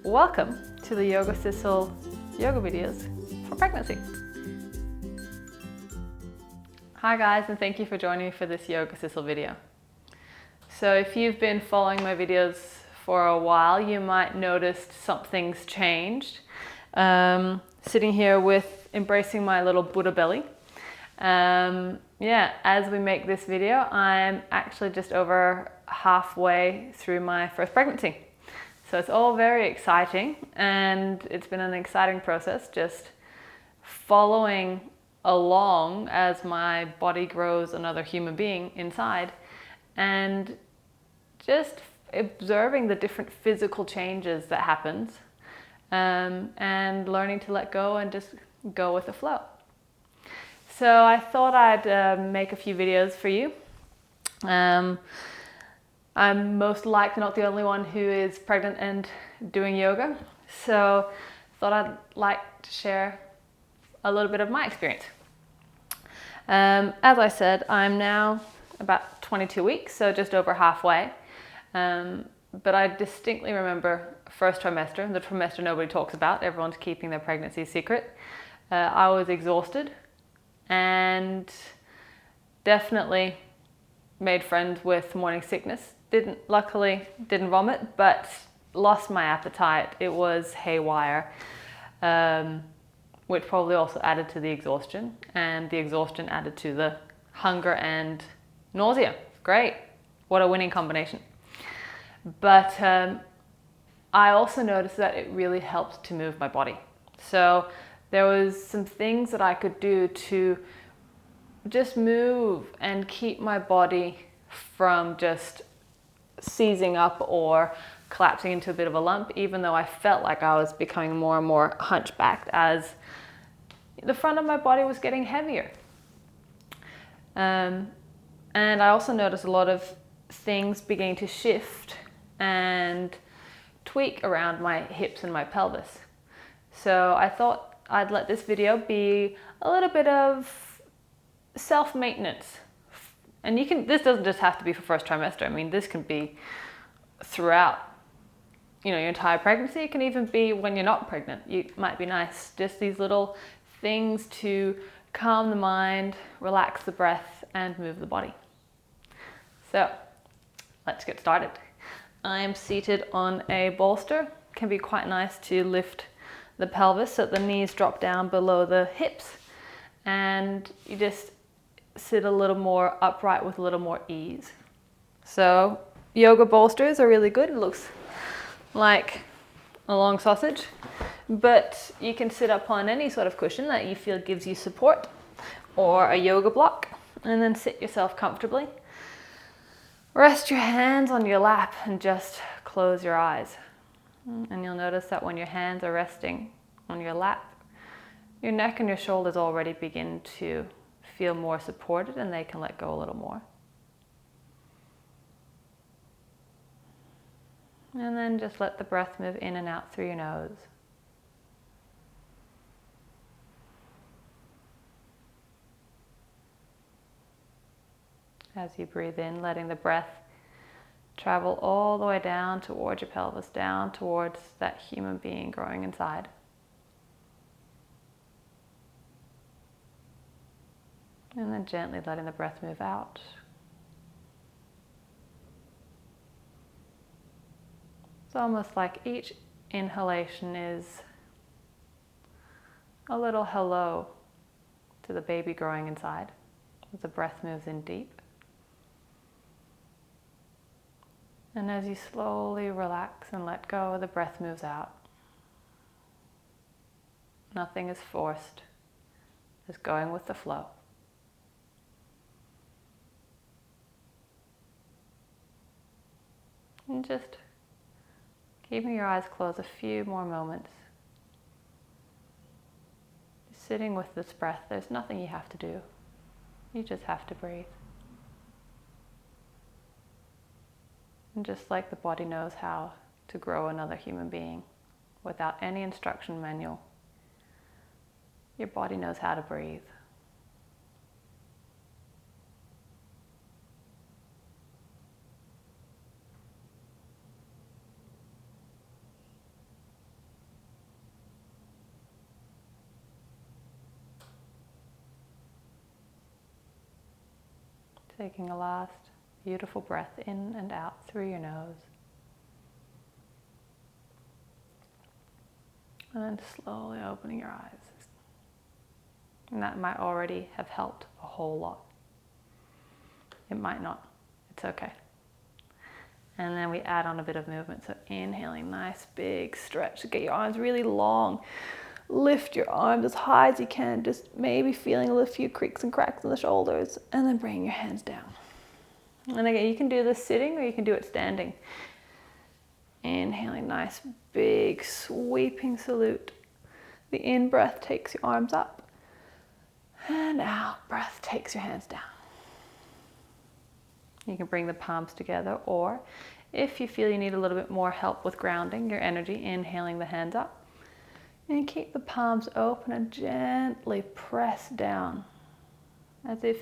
Welcome to the Yoga Sissel yoga videos for pregnancy. Hi guys, and thank you for joining me for this Yoga Sissel video. So if you've been following my videos for a while, you might notice something's changed. Sitting here with embracing my little Buddha belly. As we make this video, I'm actually just over halfway through my first pregnancy. So it's all very exciting, and it's been an exciting process just following along as my body grows another human being inside, and just observing the different physical changes that happens, and learning to let go and just go with the flow. So I thought I'd make a few videos for you. I'm most likely not the only one who is pregnant and doing yoga, so I thought I'd like to share a little bit of my experience. As I said, I'm now about 22 weeks, so just over halfway. But I distinctly remember first trimester, the trimester nobody talks about, everyone's keeping their pregnancy secret. I was exhausted and definitely made friends with morning sickness. Luckily didn't vomit, but lost my appetite. It was haywire, which probably also added to the exhaustion, and the exhaustion added to the hunger and nausea. Great, what a winning combination. But I also noticed that it really helped to move my body. So there was some things that I could do to just move and keep my body from just seizing up or collapsing into a bit of a lump, even though I felt like I was becoming more and more hunchbacked as the front of my body was getting heavier. And I also noticed a lot of things beginning to shift and tweak around my hips and my pelvis. So I thought I'd let this video be a little bit of self-maintenance. And this doesn't just have to be for first trimester. I mean, this can be throughout, your entire pregnancy. It can even be when you're not pregnant. It might be nice, just these little things to calm the mind, relax the breath, and move the body. So let's get started. I am seated on a bolster. It can be quite nice to lift the pelvis so that the knees drop down below the hips, and you just sit a little more upright with a little more ease. So yoga bolsters are really good. It looks like a long sausage, but you can sit up on any sort of cushion that you feel gives you support, or a yoga block, and then sit yourself comfortably. Rest your hands on your lap and just close your eyes. And you'll notice that when your hands are resting on your lap, your neck and your shoulders already begin to feel more supported, and they can let go a little more. And then just let the breath move in and out through your nose. As you breathe in, letting the breath travel all the way down towards your pelvis, down towards that human being growing inside. And then gently letting the breath move out. It's almost like each inhalation is a little hello to the baby growing inside as the breath moves in deep. And as you slowly relax and let go, the breath moves out. Nothing is forced, just going with the flow. And just keeping your eyes closed a few more moments. Sitting with this breath, there's nothing you have to do. You just have to breathe. And just like the body knows how to grow another human being without any instruction manual, your body knows how to breathe. Taking a last beautiful breath in and out through your nose. And then slowly opening your eyes. And that might already have helped a whole lot. It might not. It's okay. And then we add on a bit of movement. So inhaling, nice big stretch. Get your arms really long. Lift your arms as high as you can. Just maybe feeling a few creaks and cracks in the shoulders. And then bring your hands down. And again, you can do this sitting or you can do it standing. Inhaling, nice big sweeping salute. The in breath takes your arms up. And out breath takes your hands down. You can bring the palms together, or if you feel you need a little bit more help with grounding your energy, inhaling the hands up. And keep the palms open and gently press down, as if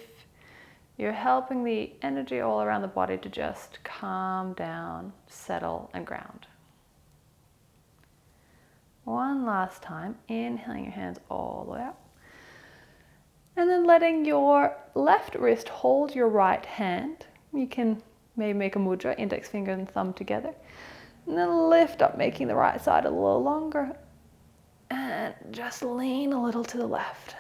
you're helping the energy all around the body to just calm down, settle, and ground. One last time, inhaling your hands all the way up. And then letting your left wrist hold your right hand. You can maybe make a mudra, index finger and thumb together. And then lift up, making the right side a little longer. And just lean a little to the left.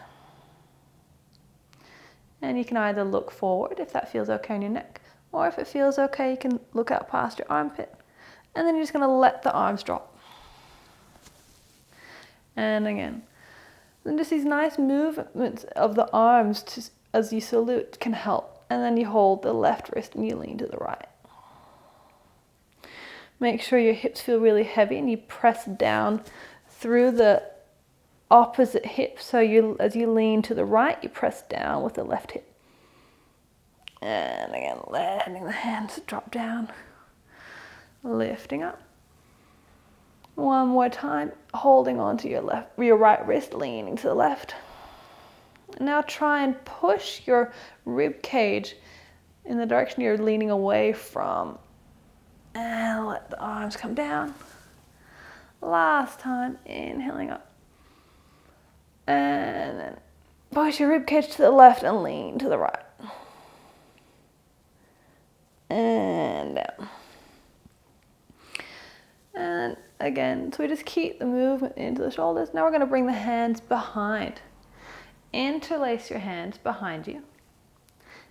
And you can either look forward if that feels okay on your neck, or if it feels okay, you can look out past your armpit. And then you're just going to let the arms drop. And again. And just these nice movements of the arms as you salute can help. And then you hold the left wrist and you lean to the right. Make sure your hips feel really heavy and you press down through the opposite hip. So as you lean to the right, you press down with the left hip. And again, letting the hands drop down. Lifting up. One more time, holding on to your right wrist, leaning to the left. Now try and push your rib cage in the direction you're leaning away from. And let the arms come down. Last time, inhaling up. And then push your rib cage to the left and lean to the right. And down. And again, so we just keep the movement into the shoulders. Now we're going to bring the hands behind. Interlace your hands behind you.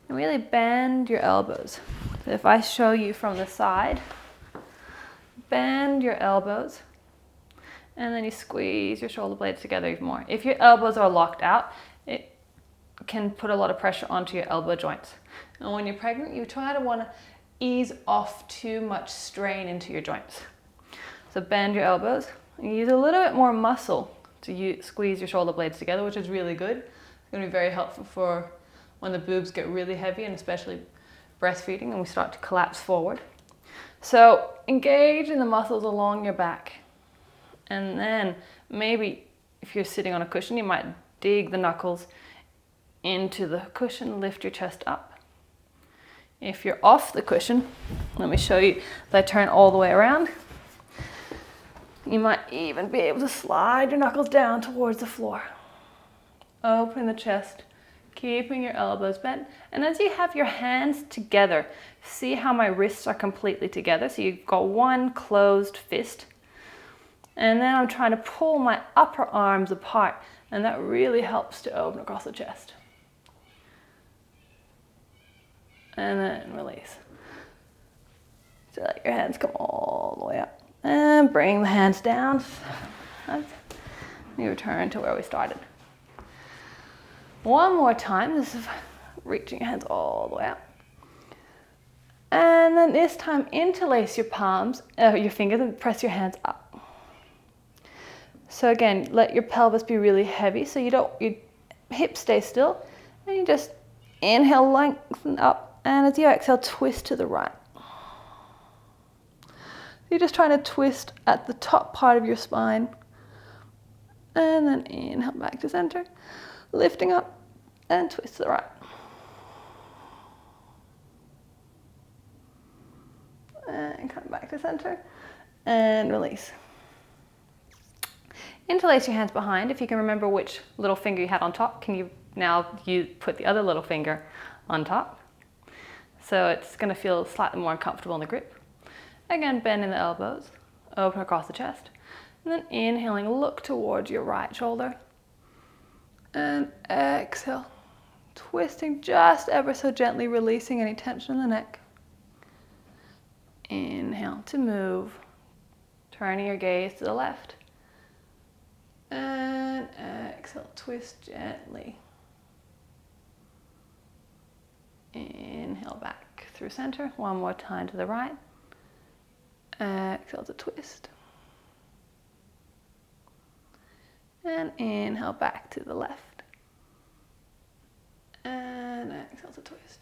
And really bend your elbows. So if I show you from the side, bend your elbows. And then you squeeze your shoulder blades together even more. If your elbows are locked out, it can put a lot of pressure onto your elbow joints. And when you're pregnant, you try to want to ease off too much strain into your joints. So bend your elbows and use a little bit more muscle to squeeze your shoulder blades together, which is really good. It's going to be very helpful for when the boobs get really heavy, and especially breastfeeding and we start to collapse forward. So engage in the muscles along your back. And then maybe if you're sitting on a cushion, you might dig the knuckles into the cushion, lift your chest up. If you're off the cushion, let me show you if I turn all the way around. You might even be able to slide your knuckles down towards the floor. Open the chest, keeping your elbows bent. And as you have your hands together, see how my wrists are completely together. So you've got one closed fist. And then I'm trying to pull my upper arms apart. And that really helps to open across the chest. And then release. So let your hands come all the way up. And bring the hands down. You return to where we started. One more time. This is reaching your hands all the way up. And then this time, interlace your palms, your fingers, and press your hands up. So again, let your pelvis be really heavy so your hips stay still. And you just inhale, lengthen up. And as you exhale, twist to the right. You're just trying to twist at the top part of your spine. And then inhale back to center. Lifting up and twist to the right. And come back to center. And release. Interlace your hands behind. If you can remember which little finger you had on top, can you now put the other little finger on top? So it's going to feel slightly more uncomfortable in the grip. Again, bending the elbows, open across the chest. And then inhaling, look towards your right shoulder. And exhale, twisting just ever so gently, releasing any tension in the neck. Inhale to move, turning your gaze to the left. And exhale, twist gently. Inhale back through center. One more time to the right. Exhale to twist. And inhale back to the left. And exhale to twist.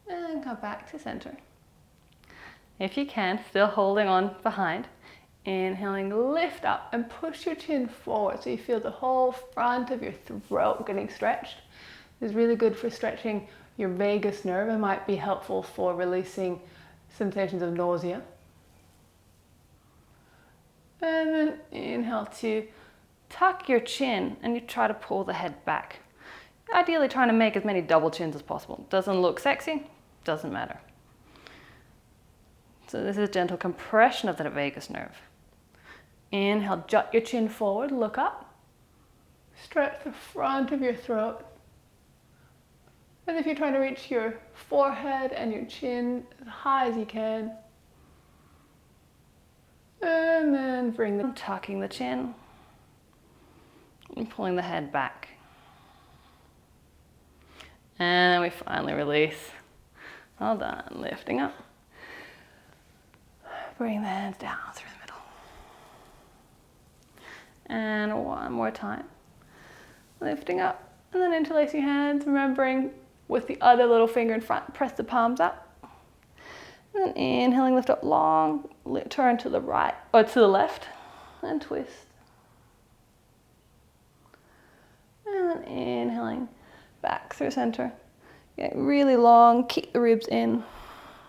And come back to center. If you can, still holding on behind. Inhaling, lift up and push your chin forward so you feel the whole front of your throat getting stretched. This is really good for stretching your vagus nerve and might be helpful for releasing sensations of nausea. And then inhale to tuck your chin and you try to pull the head back. Ideally trying to make as many double chins as possible. Doesn't look sexy, doesn't matter. So this is gentle compression of the vagus nerve. Inhale, jut your chin forward, look up. Stretch the front of your throat. As if you're trying to reach your forehead and your chin as high as you can. And then bring the tucking the chin and pulling the head back. And then we finally release. Well done. Lifting up. Bring the hands down through the middle. And one more time. Lifting up. And then interlacing hands, remembering with the other little finger in front, press the palms up. And then inhaling, lift up long, turn to the right, or to the left, and twist. And then inhaling, back through center. Get really long, keep the ribs in,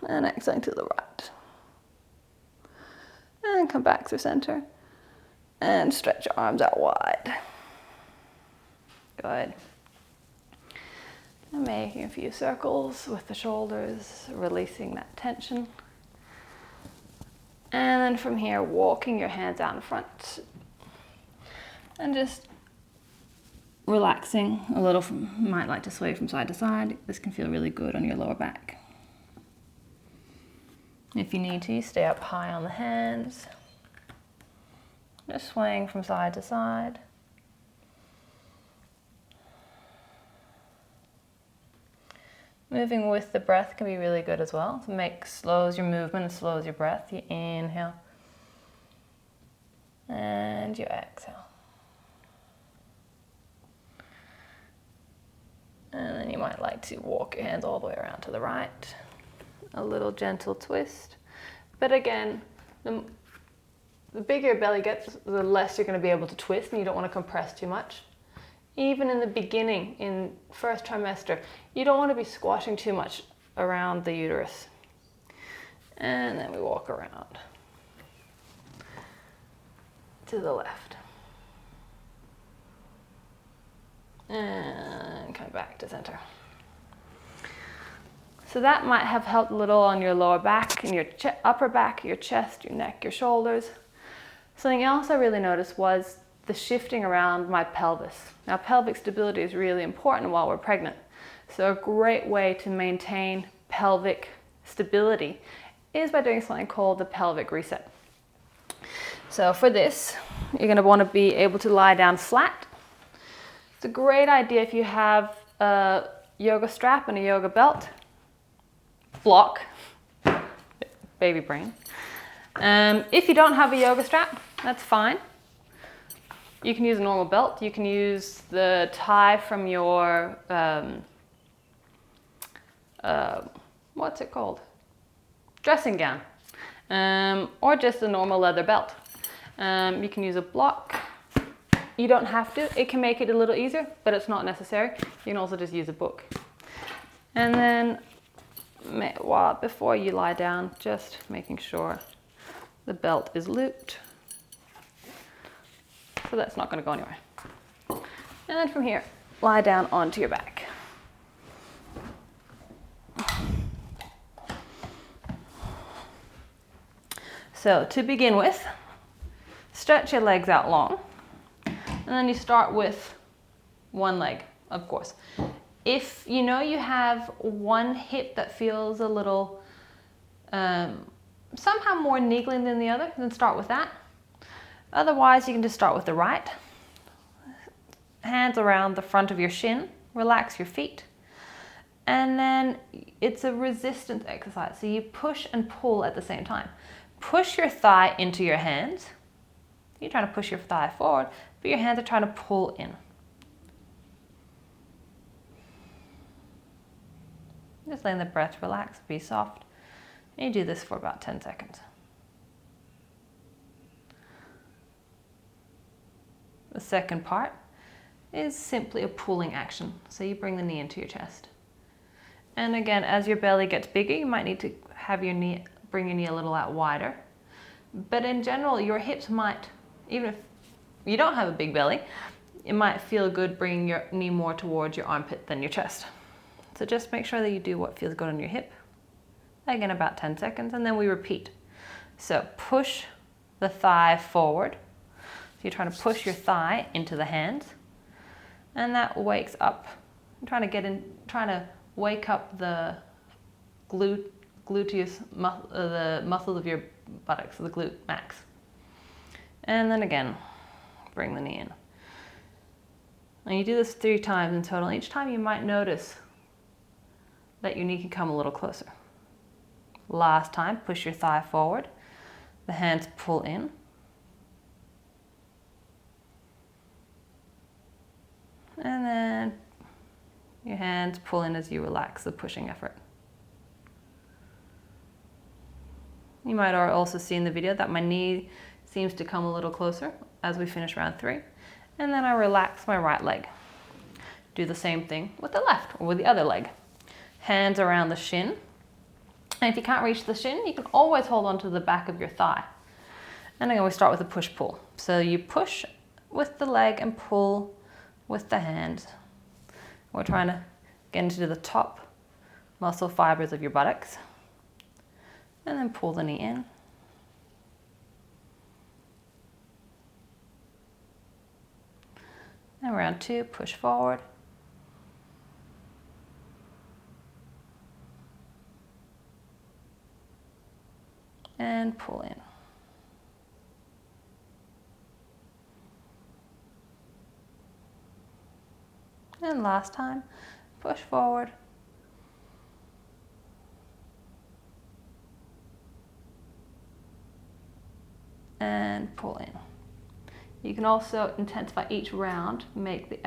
and exhaling to the right. And come back through center. And stretch your arms out wide. Good. And making a few circles with the shoulders, releasing that tension. And then from here, walking your hands out in front. And just relaxing a little. Might like to sway from side to side. This can feel really good on your lower back. If you need to, stay up high on the hands. Just swaying from side to side. Moving with the breath can be really good as well. Slows your movement and slows your breath. You inhale and you exhale. And then you might like to walk your hands all the way around to the right. A little gentle twist. But again, the bigger your belly gets, the less you're going to be able to twist, and you don't want to compress too much. Even in the beginning, in first trimester, you don't want to be squashing too much around the uterus. And then we walk around to the left. And come back to center. So that might have helped a little on your lower back, and your upper back, your chest, your neck, your shoulders. Something else I really noticed was the shifting around my pelvis. Now, pelvic stability is really important while we're pregnant. So a great way to maintain pelvic stability is by doing something called the pelvic reset. So for this, you're going to want to be able to lie down flat. It's a great idea if you have a yoga strap and a yoga belt. Block. Baby brain. If you don't have a yoga strap, that's fine. You can use a normal belt. You can use the tie from your, what's it called? Dressing gown. Or just a normal leather belt. You can use a block. You don't have to. It can make it a little easier, but it's not necessary. You can also just use a book. And then, before you lie down, just making sure the belt is looped. So that's not going to go anywhere. And then from here, lie down onto your back. So to begin with, stretch your legs out long, and then you start with one leg, of course. If you know you have one hip that feels a little somehow more niggling than the other, then start with that. Otherwise, you can just start with the right. Hands around the front of your shin, relax your feet. And then it's a resistance exercise. So you push and pull at the same time. Push your thigh into your hands. You're trying to push your thigh forward, but your hands are trying to pull in. Just letting the breath relax, be soft. And you do this for about 10 seconds. The second part is simply a pulling action. So you bring the knee into your chest. And again, as your belly gets bigger, you might need to have your knee, bring your knee a little out wider. But in general, your hips might, even if you don't have a big belly, it might feel good bringing your knee more towards your armpit than your chest. So just make sure that you do what feels good on your hip. Again, about 10 seconds, and then we repeat. So push the thigh forward. So you're trying to push your thigh into the hands, and that wakes up. I'm trying to wake up the gluteus, the muscles of your buttocks, the glute max. And then again, bring the knee in. And you do this 3 times in total. Each time you might notice that your knee can come a little closer. Last time, push your thigh forward. The hands pull in. And then your hands pull in as you relax the pushing effort. You might also see in the video that my knee seems to come a little closer as we finish round 3. And then I relax my right leg. Do the same thing with the left or with the other leg. Hands around the shin. And if you can't reach the shin, you can always hold on to the back of your thigh. And again, we start with a push-pull. So you push with the leg and pull with the hands. We're trying to get into the top muscle fibers of your buttocks. And then pull the knee in. And round 2, push forward. And pull in. And last time, push forward. And pull in. You can also intensify each round, make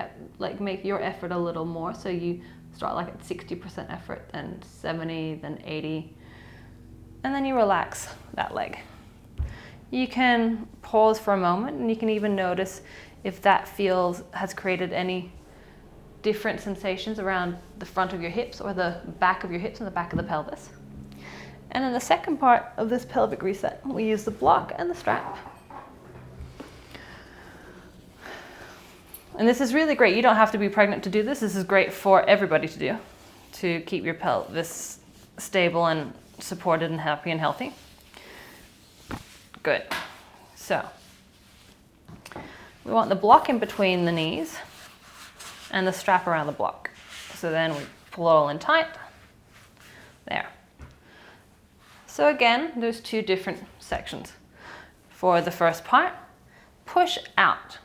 your effort a little more. So you start like at 60% effort, then 70, then 80. And then you relax that leg. You can pause for a moment, and you can even notice if that has created any different sensations around the front of your hips or the back of your hips and the back of the pelvis. And in the second part of this pelvic reset, we use the block and the strap. And this is really great. You don't have to be pregnant to do this. This is great for everybody to do, to keep your pelvis stable and supported and happy and healthy. Good. So we want the block in between the knees and the strap around the block. So then we pull it all in tight. There. So again, there's 2 different sections. For the first part, push out.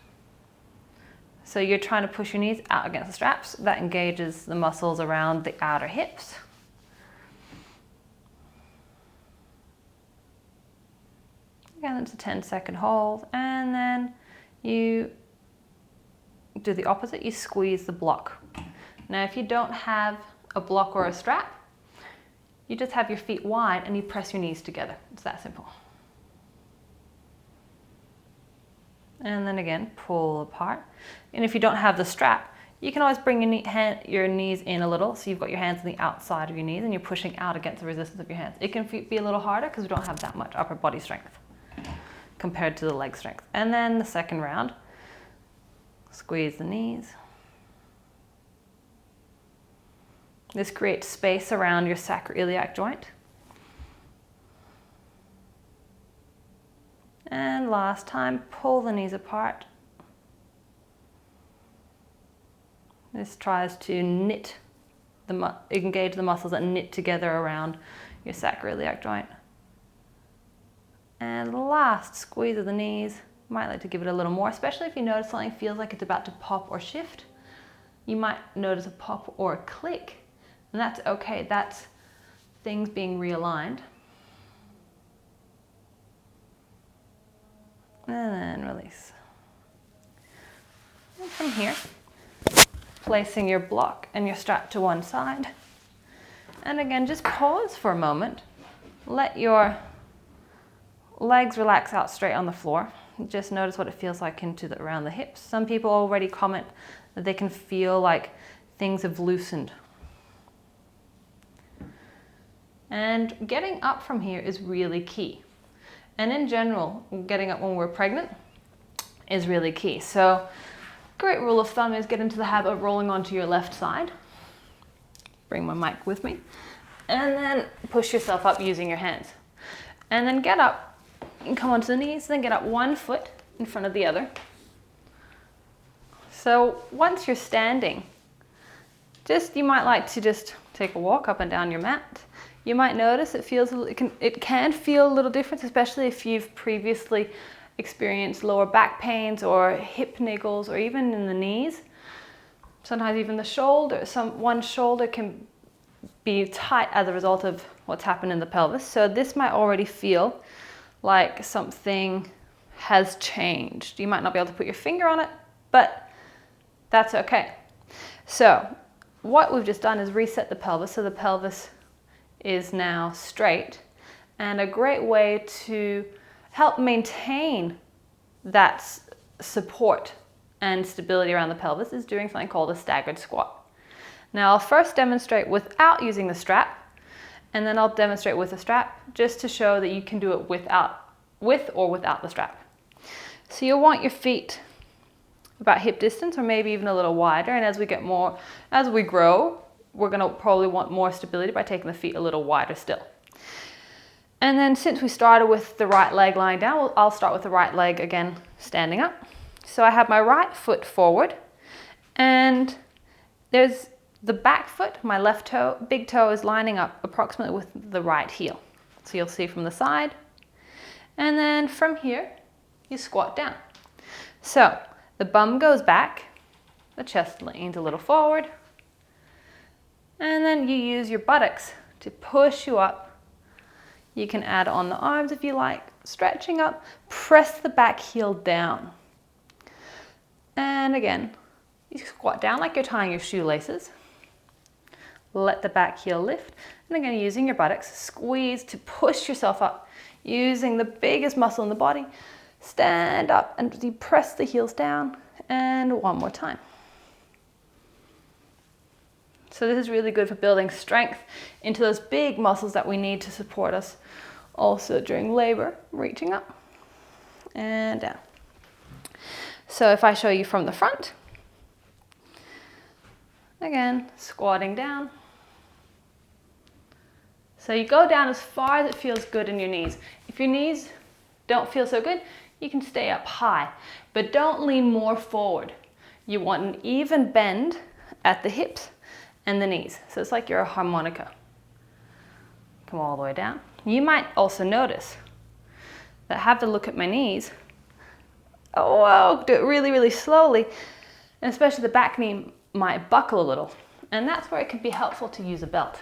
So you're trying to push your knees out against the straps. That engages the muscles around the outer hips. Again, it's a 10-second hold, and then you do the opposite. You squeeze the block. Now, if you don't have a block or a strap, you just have your feet wide and you press your knees together. It's that simple. And then again, pull apart. And if you don't have the strap, you can always bring your knees in a little, so you've got your hands on the outside of your knees and you're pushing out against the resistance of your hands. It can be a little harder because we don't have that much upper body strength compared to the leg strength. And then the second round, squeeze the knees. This creates space around your sacroiliac joint. And last time, pull the knees apart. This tries to knit, engage the muscles that knit together around your sacroiliac joint. And last, squeeze of the knees. Might like to give it a little more, especially if you notice something feels like it's about to pop or shift. You might notice a pop or a click, and that's okay. That's things being realigned. And then release. And from here, placing your block and your strap to one side. And again, just pause for a moment. Let your legs relax out straight on the floor. Just notice what it feels like around the hips. Some people already comment that they can feel like things have loosened. And getting up from here is really key. And in general, getting up when we're pregnant is really key. So great rule of thumb is get into the habit of rolling onto your left side. Bring my mic with me. And then push yourself up using your hands. And then get up and come onto the knees, then get up one foot in front of the other. So once you're standing, you might like to just take a walk up and down your mat. You might notice it can feel a little different, especially if you've previously experienced lower back pains or hip niggles or even in the knees. Sometimes even the shoulder, one shoulder can be tight as a result of what's happened in the pelvis. So this might already feel like something has changed. You might not be able to put your finger on it, but that's okay. So what we've just done is reset the pelvis, so the pelvis is now straight. And a great way to help maintain that support and stability around the pelvis is doing something called a staggered squat. Now I'll first demonstrate without using the strap, and then I'll demonstrate with the strap, just to show that you can do it with or without the strap. So you'll want your feet about hip distance or maybe even a little wider, and as we grow, we're gonna probably want more stability by taking the feet a little wider still. And then since we started with the right leg lying down, I'll start with the right leg again standing up. So I have my right foot forward, and there's the back foot, my left toe, big toe is lining up approximately with the right heel. So you'll see from the side. And then from here, you squat down. So the bum goes back, the chest leans a little forward, and then you use your buttocks to push you up. You can add on the arms if you like, stretching up, press the back heel down. And again, you squat down like you're tying your shoelaces. Let the back heel lift. And again, using your buttocks, squeeze to push yourself up. Using the biggest muscle in the body, stand up and you press the heels down. And one more time. So this is really good for building strength into those big muscles that we need to support us also during labor, reaching up and down. So if I show you from the front, again, squatting down. So you go down as far as it feels good in your knees. If your knees don't feel so good, you can stay up high, but don't lean more forward. You want an even bend at the hips and the knees. So it's like you're a harmonica. Come all the way down. You might also notice that I have to look at my knees. Oh, I'll do it really, really slowly. And especially the back knee might buckle a little. And that's where it can be helpful to use a belt.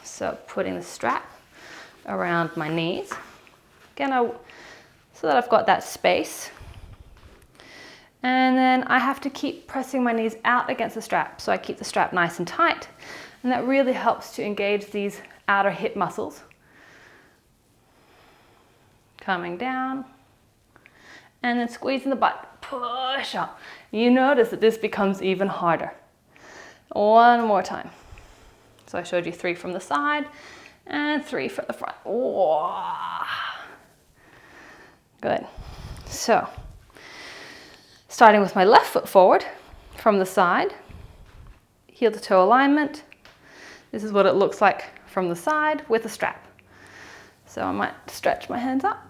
So putting the strap around my knees. Again, so that I've got that space. And then I have to keep pressing my knees out against the strap. So I keep the strap nice and tight. And that really helps to engage these outer hip muscles. Coming down. And then squeezing the butt. Push up. You notice that this becomes even harder. One more time. So I showed you 3 from the side and 3 from the front. Whoa. Good. So, starting with my left foot forward from the side, heel to toe alignment. This is what it looks like from the side with a strap. So I might stretch my hands up.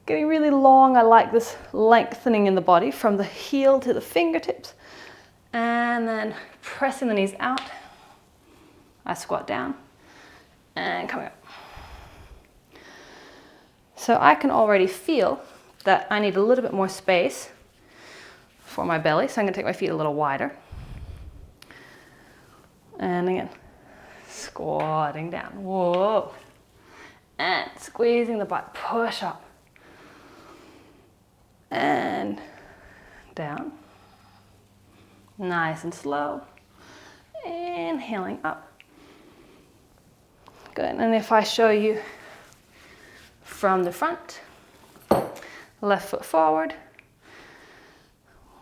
Getting really long, I like this lengthening in the body from the heel to the fingertips. And then pressing the knees out, I squat down and coming up. So I can already feel that I need a little bit more space for my belly. So I'm gonna take my feet a little wider. And again, squatting down, whoa. And squeezing the butt, push up. And down. Nice and slow. Inhaling up. Good, and if I show you from the front, left foot forward,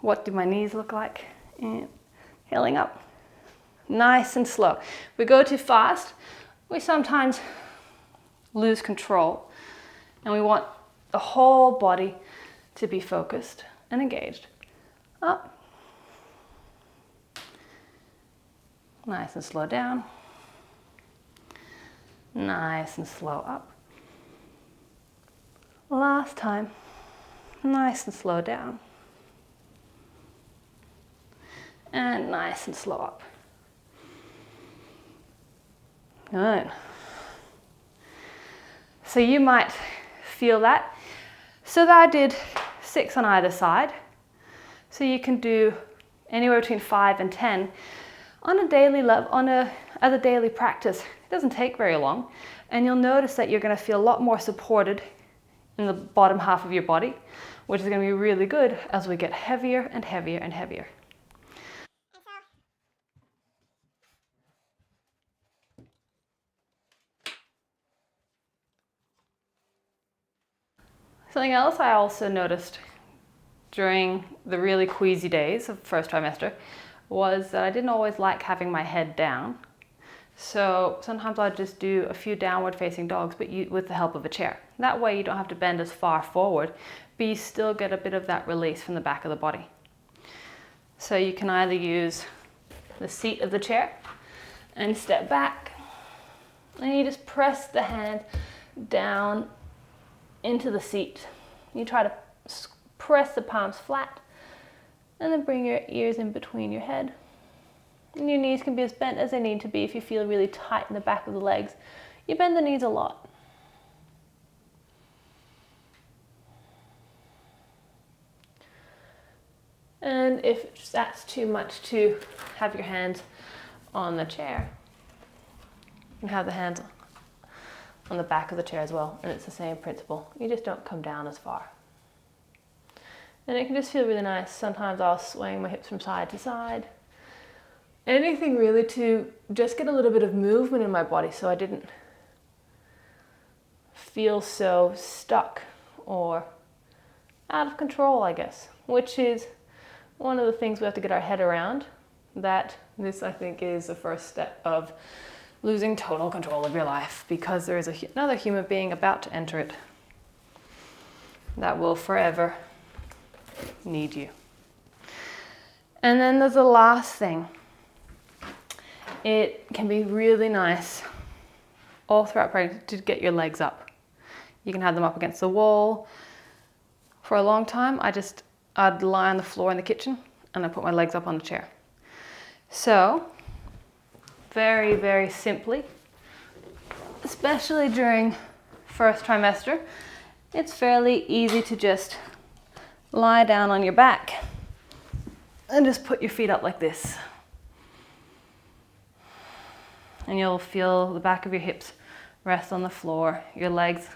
what do my knees look like? Inhaling up. Nice and slow. If we go too fast, we sometimes lose control, and we want the whole body to be focused and engaged. Up. Nice and slow down. Nice and slow up. Last time. Nice and slow down. And nice and slow up. Good. So you might feel that. So that I did 6 on either side. So you can do anywhere between 5 and 10 on a daily level, as a daily practice. It doesn't take very long, and you'll notice that you're going to feel a lot more supported in the bottom half of your body, which is going to be really good as we get heavier and heavier and heavier. Something else I also noticed during the really queasy days of first trimester was that I didn't always like having my head down. So sometimes I'd just do a few downward facing dogs, but with the help of a chair. That way you don't have to bend as far forward, but you still get a bit of that release from the back of the body. So you can either use the seat of the chair and step back, and you just press the hand down into the seat. You try to press the palms flat, and then bring your ears in between your head. And your knees can be as bent as they need to be. If you feel really tight in the back of the legs, you bend the knees a lot. And if that's too much to have your hands on the chair, you can have the hands on the back of the chair as well, and it's the same principle. You just don't come down as far. And it can just feel really nice. Sometimes I'll swing my hips from side to side. Anything really to just get a little bit of movement in my body so I didn't feel so stuck or out of control, I guess, which is one of the things we have to get our head around. That this, I think, is the first step of losing total control of your life, because there is another human being about to enter it that will forever need you. And then there's the last thing. It can be really nice all throughout pregnancy to get your legs up. You can have them up against the wall. For a long time, I'd lie on the floor in the kitchen and I'd put my legs up on the chair. So, very, very simply, especially during first trimester, it's fairly easy to just lie down on your back and just put your feet up like this. And you'll feel the back of your hips rest on the floor, your legs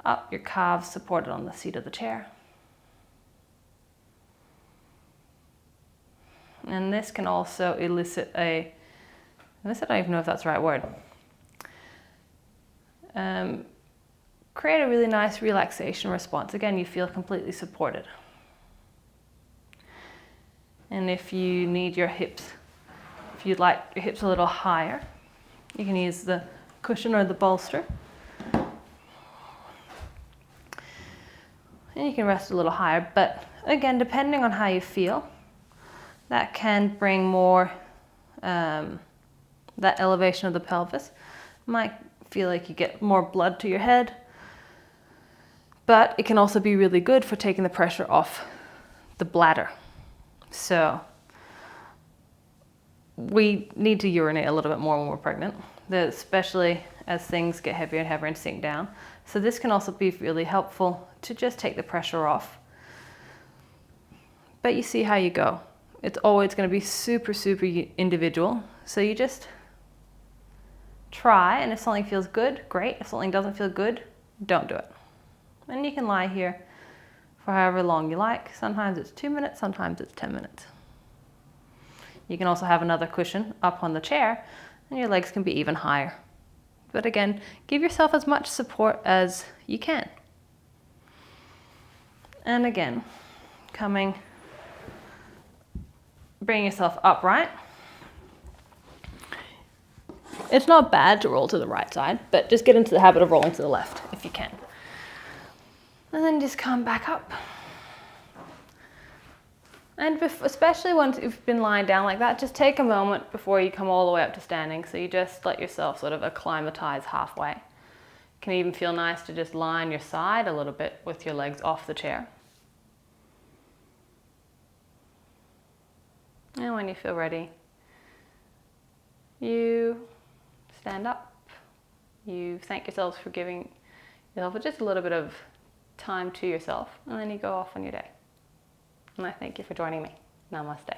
up, your calves supported on the seat of the chair. And this can also elicit I don't even know if that's the right word. Create a really nice relaxation response. Again, you feel completely supported. And if you need your hips, if you'd like your hips a little higher, you can use the cushion or the bolster. And you can rest a little higher, but again, depending on how you feel, that can bring more that elevation of the pelvis Might feel like you get more blood to your head, but it can also be really good for taking the pressure off the bladder. So we need to urinate a little bit more when we're pregnant, especially as things get heavier and heavier and sink down. So this can also be really helpful to just take the pressure off. But you see how you go. It's always going to be super, super individual. So you just try, and if something feels good, great. If something doesn't feel good, don't do it. And you can lie here for however long you like. Sometimes it's 2 minutes, sometimes it's 10 minutes. You can also have another cushion up on the chair, and your legs can be even higher. But again, give yourself as much support as you can. And again, bring yourself upright. It's not bad to roll to the right side, but just get into the habit of rolling to the left if you can. And then just come back up. And especially once you've been lying down like that, just take a moment before you come all the way up to standing. So you just let yourself sort of acclimatize halfway. It can even feel nice to just lie on your side a little bit with your legs off the chair. And when you feel ready, you stand up. You thank yourselves for giving yourself just a little bit of time to yourself, and then you go off on your day. And I thank you for joining me. Namaste.